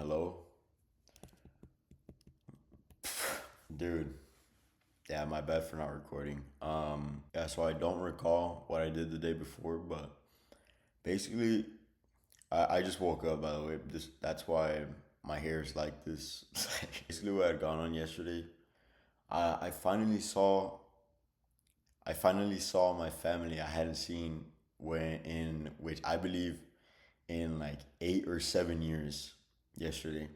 Hello? Dude, yeah, my bad for not recording. Yeah, so I don't recall what I did the day before, but basically, I just woke up, by the way. That's why my hair is like this. Basically, what had gone on yesterday, I finally saw, I finally saw my family I hadn't seen which I believe in like 8 or 7 years yesterday.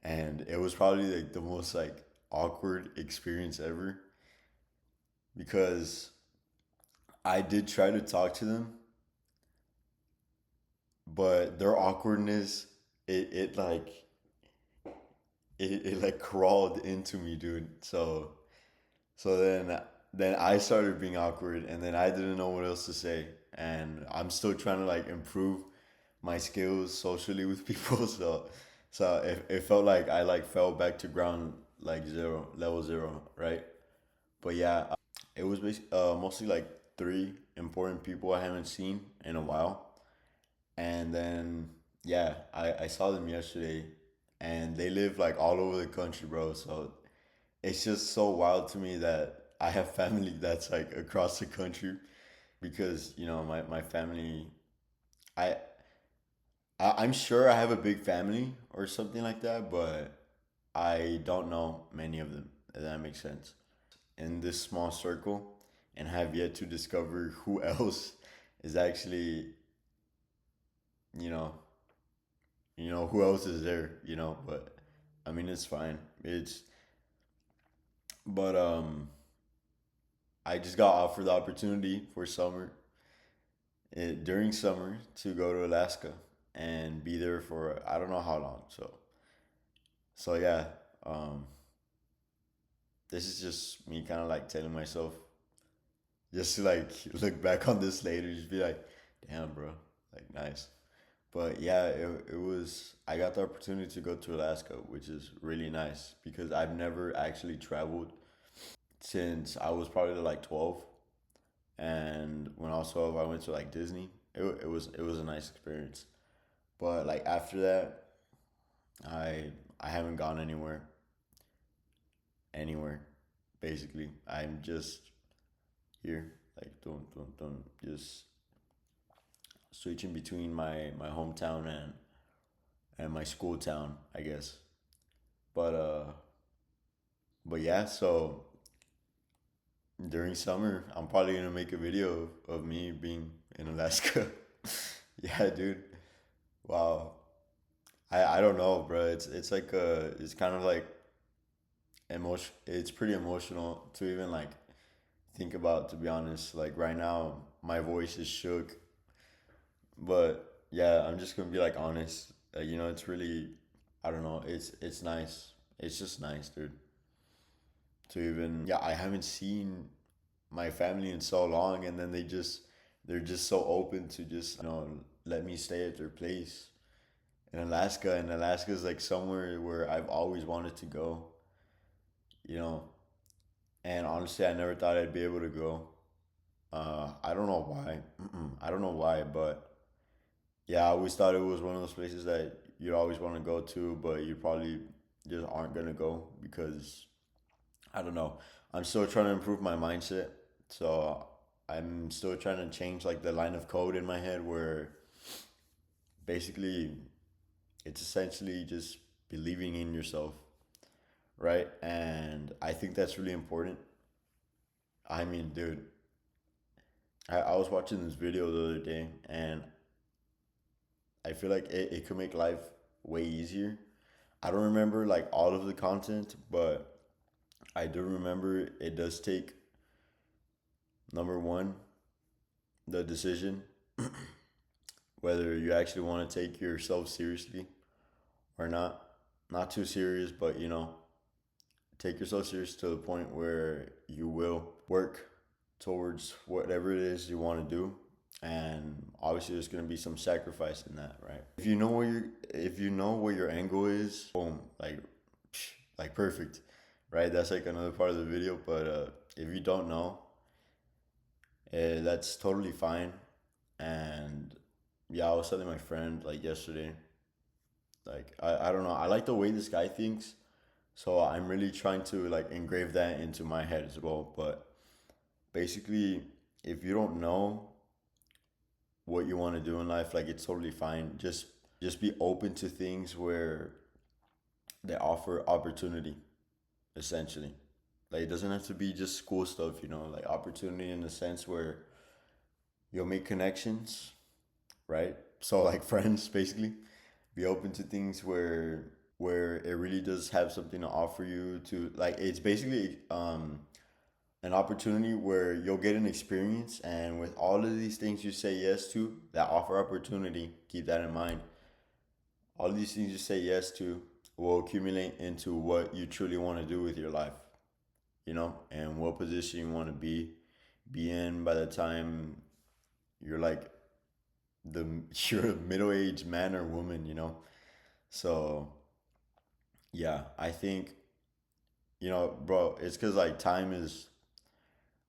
And it was probably like the most like awkward experience ever because I did try to talk to them, but their awkwardness it like it like crawled into me, dude. So then I started being awkward, and then I didn't know what else to say, and I'm still trying to like improve my skills socially with people. So it felt like I like fell back to ground like zero, level zero, right? But yeah, it was mostly like three important people I haven't seen in a while. And then, yeah, I saw them yesterday and they live like all over the country, bro. So it's just so wild to me that I have family that's like across the country because, my family, I, I'm sure I have a big family or something like that, but I don't know many of them, if that makes sense. In this small circle and have yet to discover who else is actually, you know, who else is there. But I mean, it's fine. But I just got offered the opportunity for during summer to go to Alaska and be there for I don't know how long. So yeah, um, this is just me kind of like telling myself just to like look back on this later, just be like, damn, bro, like nice. But yeah, it was. I got the opportunity to go to Alaska, which is really nice because I've never actually traveled since I was probably like 12. And when I was 12, I went to like Disney. It was a nice experience. But like after that, I haven't gone anywhere. Basically, I'm just here, like don't just switching between my hometown and my school town, I guess. But yeah, so during summer, I'm probably gonna make a video of me being in Alaska. Yeah, dude. Wow. I don't know, bro. It's kind of like emotion. It's pretty emotional to even like think about. To be honest, like right now, my voice is shook. But yeah, I'm just gonna be like honest. It's really, I don't know. It's nice. It's just nice, dude. To even Yeah, I haven't seen my family in so long, and then they're just so open to just let me stay at their place in Alaska. And Alaska is like somewhere where I've always wanted to go, you know. And honestly, I never thought I'd be able to go. I don't know why. I don't know why, but yeah, I always thought it was one of those places that you'd always want to go to, but you probably just aren't gonna go because I don't know. I'm still trying to improve my mindset. So I'm still trying to change like the line of code in my head where basically it's essentially just believing in yourself, right? And I think that's really important. I mean, dude, I was watching this video the other day and I feel like it could make life way easier. I don't remember like all of the content, but I do remember it does take number one, the decision whether you actually want to take yourself seriously or not. Not too serious, but take yourself serious to the point where you will work towards whatever it is you want to do. And obviously there's going to be some sacrifice in that, right? If you know where your end goal is, boom, like perfect, right? That's like another part of the video, but if you don't know, that's totally fine. And yeah, I was telling my friend like yesterday, Like I don't know. I like the way this guy thinks. So I'm really trying to like engrave that into my head as well. But basically, if you don't know what you want to do in life, like it's totally fine. Just be open to things where they offer opportunity, essentially. Like it doesn't have to be just school stuff, like opportunity in the sense where you'll make connections, right? So like friends, basically. Be open to things where it really does have something to offer you to like it's basically an opportunity where you'll get an experience, and with all of these things you say yes to that offer opportunity, keep that in mind. All these things you say yes to will accumulate into what you truly want to do with your life, and what position you want to be in by the time you're like the you're a middle-aged man or woman. So yeah, I think, bro, it's because like time is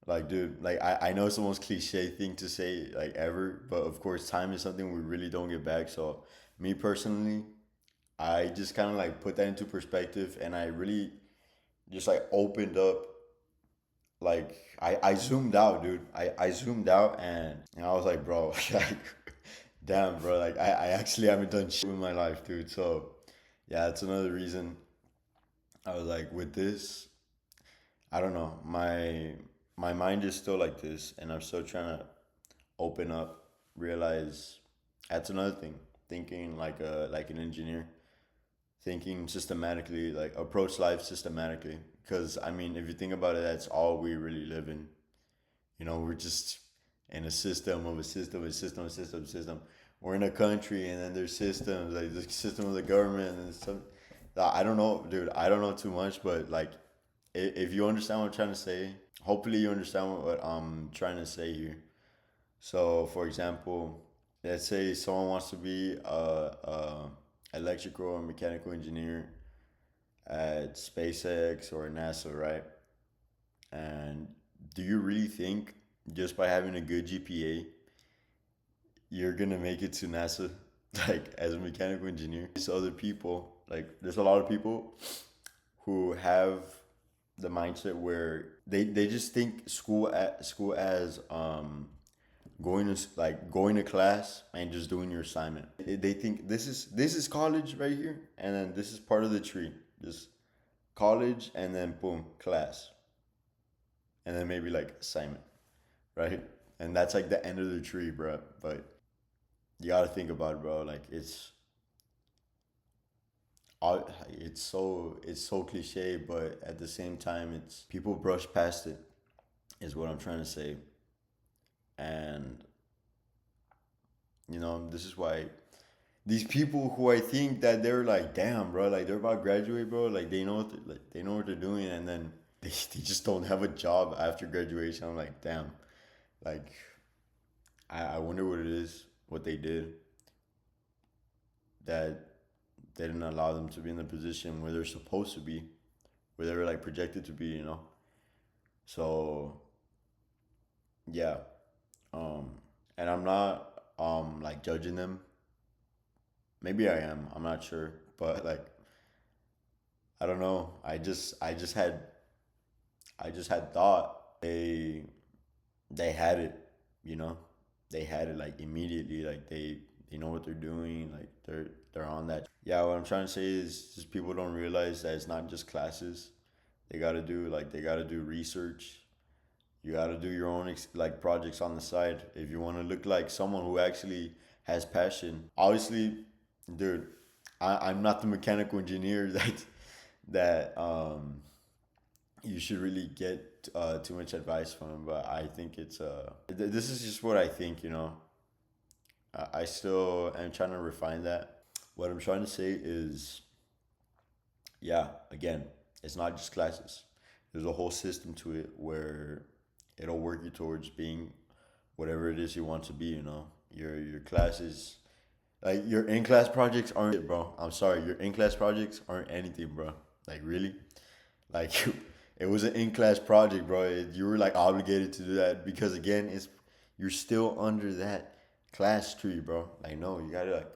like, dude, like I know it's the most cliche thing to say like ever, but of course time is something we really don't get back. So me personally, I just kind of like put that into perspective, and I really just like opened up, like I zoomed out, dude. I zoomed out, and I was like, bro, like damn, bro, like I actually haven't done shit with my life, dude. So yeah, that's another reason I was like, with this, I don't know, my mind is still like this, and I'm still trying to open up, realize that's another thing. Thinking like an engineer, thinking systematically, like approach life systematically. Because I mean, if you think about it, that's all we really live in. We're just in a system of a system, a system, a system, a system. We're in a country, and then there's systems like the system of the government and some. I don't know, dude. I don't know too much, but like, if you understand what I'm trying to say, hopefully you understand what I'm trying to say here. So, for example, let's say someone wants to be a electrical or mechanical engineer at SpaceX or NASA, right? And do you really think just by having a good GPA, you're gonna make it to NASA, like as a mechanical engineer? There's other people, like there's a lot of people who have the mindset where they just think school as going to class and just doing your assignment. They think this is college right here, and then this is part of the tree. Just college, and then boom, class, and then maybe like assignment, right? And that's like the end of the tree, bro. But you gotta think about it, bro. Like it's so cliche, but at the same time, it's people brush past it. Is what I'm trying to say, and this is why these people who I think that they're like, damn, bro, like they're about to graduate, bro, like they know what they're doing, and then they just don't have a job after graduation. I'm like, damn, like I wonder what it is, what they did that they didn't allow them to be in the position where they're supposed to be, where they were like projected to be. So yeah, um, and I'm not like judging them. Maybe I am. I'm not sure, but like I don't know. I just had thought they had it, you know. They had it like immediately, like they know what they're doing, like they're on that. Yeah, what I'm trying to say is just people don't realize that it's not just classes. They got to do research. You got to do your own like projects on the side if you want to look like someone who actually has passion. Obviously, dude, I'm not the mechanical engineer that you should really get too much advice from, but I think this is just what I think. I still am trying to refine that. What I'm trying to say is, yeah, again, it's not just classes. There's a whole system to it where it'll work you towards being whatever it is you want to be. Your classes, like your in class projects aren't it, bro. I'm sorry, your in class projects aren't anything, bro. Like really, like it was an in class project, bro. You were like obligated to do that because again, you're still under that class tree, bro. Like no, you gotta like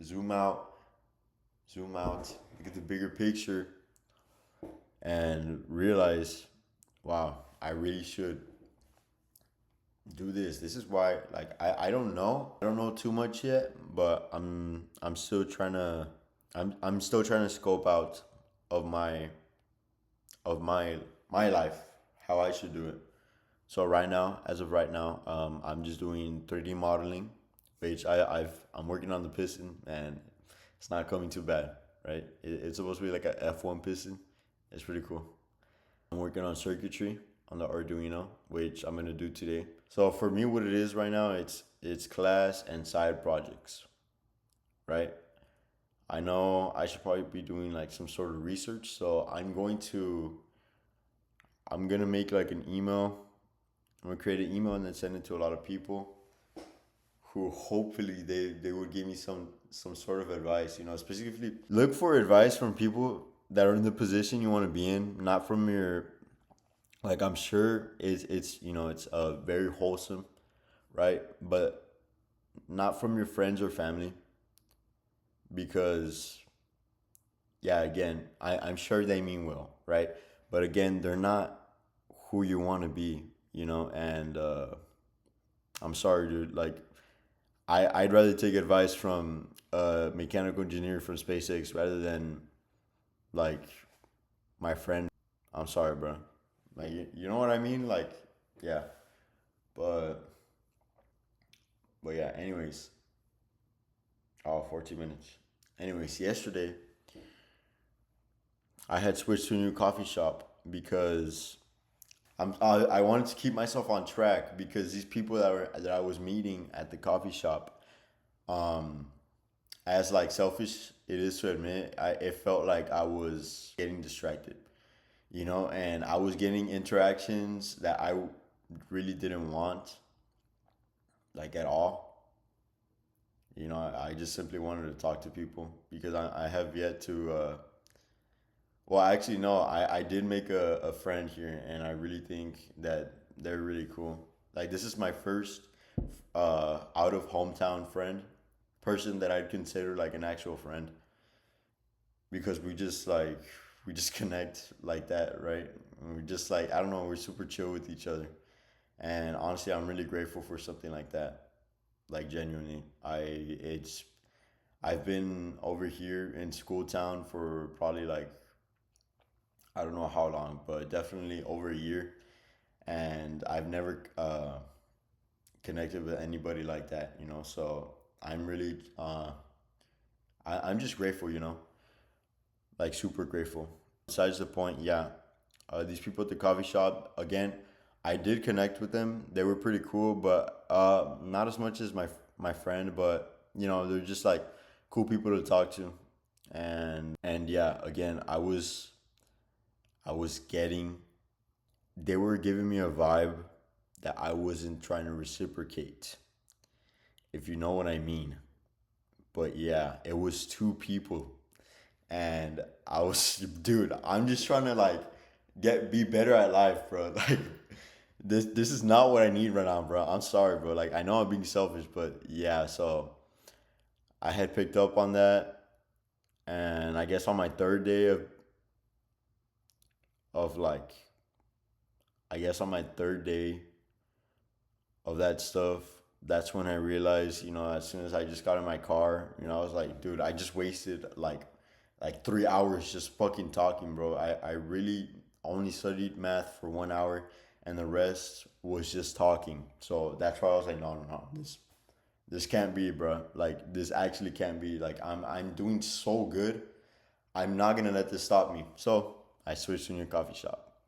zoom out, zoom out, look at the bigger picture, and realize, wow, I really should do this. This is why, like, I don't know. I don't know too much yet, but I'm still trying to I'm still trying to scope out of my my life, how I should do it. So right now, as of right now, I'm just doing 3D modeling, which I'm working on the piston, and it's not coming too bad, right? It's supposed to be like a F1 piston. It's pretty cool. I'm working on circuitry on the Arduino, which I'm gonna do today. So for me, what it is right now, it's class and side projects, right? I know I should probably be doing like some sort of research, so I'm gonna make like an email. I'm gonna create an email and then send it to a lot of people who hopefully they would give me some sort of advice. You know, specifically look for advice from people that are in the position you want to be in, not from your, like, I'm sure it's you know it's very wholesome, right? But not from your friends or family, because yeah, again, I'm sure they mean well, right? But again, they're not who you want to be, you know. And I'm sorry, dude. Like, I'd rather take advice from a mechanical engineer from SpaceX rather than like my friend. I'm sorry, bro. Like, you know what I mean? Like, yeah. But yeah. Anyways, 14 minutes. Anyways, yesterday I had switched to a new coffee shop because I wanted to keep myself on track, because these people that I was meeting at the coffee shop, um, as like selfish it is to admit, it felt like I was getting distracted, you know, and I was getting interactions that I really didn't want, like, at all. You know, I just simply wanted to talk to people because I have yet to. Well, actually, no, I did make a friend here, and I really think that they're really cool. Like, this is my first out of hometown friend, person that I'd consider like an actual friend, because we just connect like that, right? And we just, like, I don't know, we're super chill with each other. And honestly, I'm really grateful for something like that. Like, genuinely, I've been over here in school town for probably like, I don't know how long, but definitely over a year, and I've never connected with anybody like that, you know. So I'm really I'm just grateful, you know, like, super grateful. Besides the point, yeah, these people at the coffee shop, again, I did connect with them. They were pretty cool, but not as much as my friend. But you know, they're just like cool people to talk to, and yeah, again, I was getting, they were giving me a vibe that I wasn't trying to reciprocate, if you know what I mean. But yeah, it was two people, and I was, dude, I'm just trying to like be better at life, bro. Like, this is not what I need right now, bro. I'm sorry, bro. Like, I know I'm being selfish, but yeah. So I had picked up on that, and I guess on my third day of like, I guess on my third day of that stuff, that's when I realized, you know, as soon as I just got in my car, you know, I was like, dude, I just wasted like 3 hours just fucking talking, bro. I really only studied math for 1 hour, and the rest was just talking. So that's why I was like, no, no, no, this can't be, bro. Like, this actually can't be. Like, I'm doing so good. I'm not gonna let this stop me. So I switched to a new coffee shop.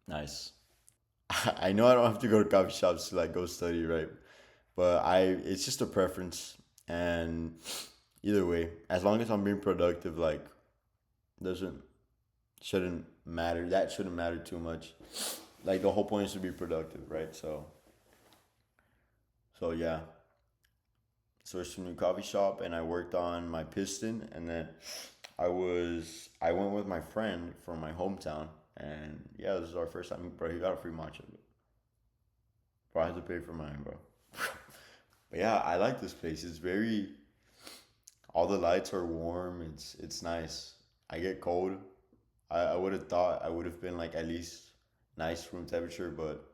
Nice. I know I don't have to go to coffee shops to like go study, right? But it's just a preference, and either way, as long as I'm being productive, like, doesn't shouldn't matter. That shouldn't matter too much. Like, the whole point is to be productive, right? So yeah, switched to a new coffee shop, and I worked on my piston, and then I went with my friend from my hometown, and yeah, this is our first time, bro. He got a free matcha, bro. I had to pay for mine, bro. But yeah, I like this place. It's very, all the lights are warm. It's nice. I get cold. I would have thought I would have been like at least nice room temperature, but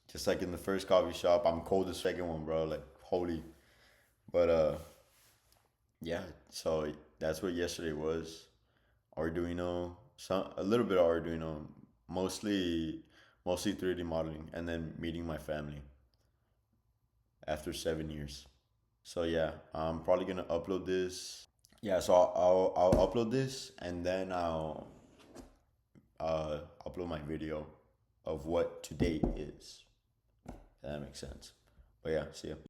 just like in the first coffee shop, I'm cold the second one, bro. Like holy. But yeah. So that's what yesterday was. Arduino, some a little bit of Arduino, mostly mostly 3D modeling, and then meeting my family after 7 years. So yeah, I'm probably gonna upload this. Yeah, so I'll upload this and then I'll upload my video of what today is. If that makes sense. But yeah, see ya.